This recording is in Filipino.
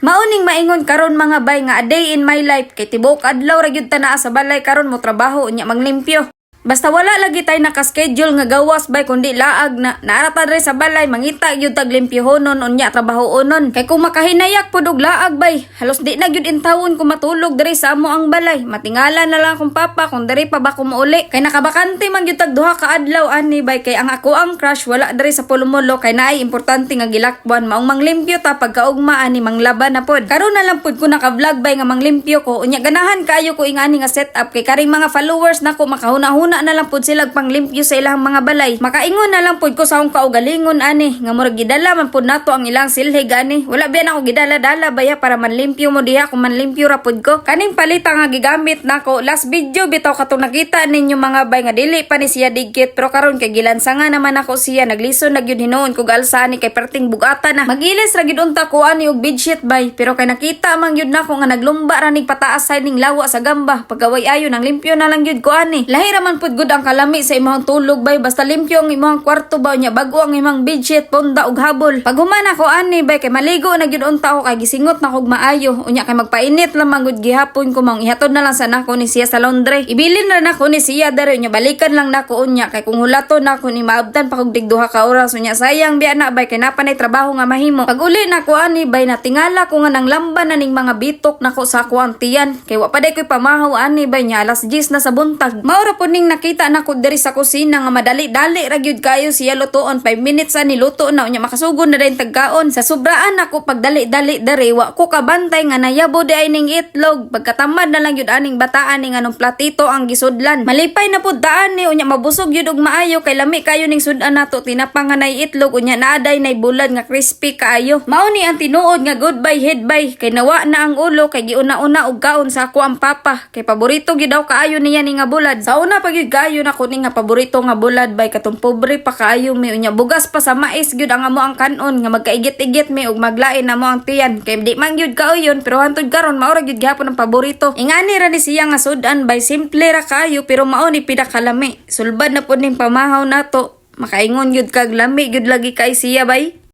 Mauning maingon karon mga bay nga a day in my life kay tibuok adlaw ra gyud ta naa sa balay karon mo trabaho unya manglimpyo. Basta wala lagi tay naka-schedule nga gawas bay kundi laag na naarata dre sa balay mangita gyud tag limpyohonon unya trabahoon. Kay kung makahinayak pud og laag bay, halos di na gyud intawon ko matulog dre sa amo ang balay. Matingala na lang akong papa kung diri pa ba ko mauli. Kay nakabakante man gyud tag duha ka adlaw ani bay kay ang ako ang crush wala dre sa Pulumulo kay naay importante nga gilakban maong manglimpyo ta pagkaugma ani manglaban na pod. Karon na lang pud ko naka-vlog bay nga manglimpyo ko unya ganahan kayo ko ingani nga setup kay karing mga followers nako makahuna-huna na lang pud sila panglimpyo sa ilang mga balay. Makaingon na lang pud ko sa akong kaugalingon ani nga murag gidala man pud nato ang ilang silhig ani. Wala biyan ako gidala-dala baya para manlimpyo mo diha kung manlimpyo ra pud ko. Kaning palita nga gigamit nako last video bitaw katong nakita ninyo mga bay nga dili pa ni siya digkit pero karon kay gilansanga naman ako siya naglison na gyud hinuon ko galsa ani kay perting bugata na. Magilis ra gyud unta ko ani og bedsheet bay pero kay nakita man gyud nako nga naglumba ra ning pataas side ning lawa sa gamba pagaway ayo nang limpyo na lang gyud ko ani. Lahi ra man pud gud ang kalami sa imong tulog bay basta limpyo ang imong kwarto ba nya bago ang imong bedsheet punda og habol. Pag humana ko ani bay kay maligo na gyud unta ako kay gisingot na kog maayo unya kay magpainit lang mangud gihapon ko mong ihatod na lang sa nako ni siya sa laundry. Ibilin ra nako ni siya dere nya balikan lang nako unya kay kung hulaton nako ni maabtan pa kog digduha ka oras unya sayang biya na bay kay napanay trabaho nga mahimo. Pag uli nako ani bay natingala ko nga nang lamban na ning mga bitok nako sa ako ang tiyan kay wa pa day koy pamahaw ani bay nya alas 10 na sa buntag. Maura po ning nakita nako diri sa kusina nga madali-dali ra gyud kayo siya lutoon 5 minutes sa niluto na unya makasugod na din tagkaon. Sa sobraan nako pag dali-dali diri wa ko kabantay nga nayabo di ay ning itlog pagkatamad na lang gyud aning bataan ning anong platito ang gisudlan. Malipay na pud daan ni unya mabusog gyud og maayo kay lami kayo ning sudan nato tinapang nga nay itlog unya naaday nay bulad nga crispy kaayo. Mao ni ang tinuod nga goodbye head bay kay nawa na ang ulo kay giuna-una og kaon sa ako ang papa kay paborito gyud daw kaayo niya ni nga bulad. Sa una pa gyud kaayo na kuning nga paborito nga bulad bay katong pobre pa kaayo mi unya bugas pa sa mais gyud ang amo ang kanon nga magkaigit-igit mi og maglain na mo ang tiyan kay di man gyud kaoyon pero hantod karon mao ra gyud gihapon ang paborito. Ingani ra ni siya nga sudan bay simple ra kaayo pero mao ni pinakalami. Sulbad na pud ning pamahaw nato. Makaingon gyud kag lami gyud lagi kay siya bay.